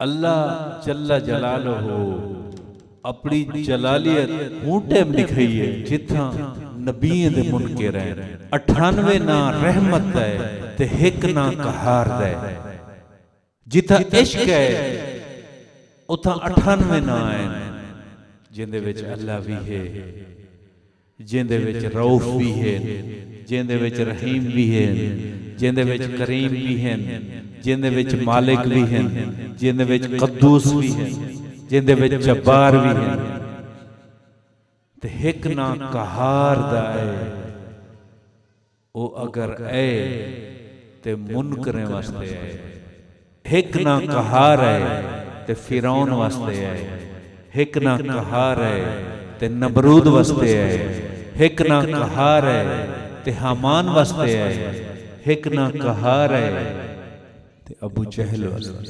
अल्लाह जल्ला जलालहू अपनी जलालियत ऊंटे में दिखाई है जिथा नबियों दे मुनकर है 98 ना रहमत है ते एक ना कहार है। जिथा इश्क है उथा 98 ना है जिंदे विच अल्लाह भी है, जिंदे विच रऊफ भी है, जिंदे विच रहीम भी है, जिंदे विच करीम भी हैं, जिंदे विच मालिक भी हैं, जिंदे विच कद्दूस भी हैं, जिंदे विच जब्बार भी हैं ते एक ना कहार दा है। ओ अगर ऐ ते मुनकरें वास्ते है, एक ना कहार है ते फिरौन वास्ते है, एक ना कहार है ते नमरूद वास्ते है, एक ना कहार है ते हामान वास्ते है, एक ना कहार है ते अबू जहल वास्ते।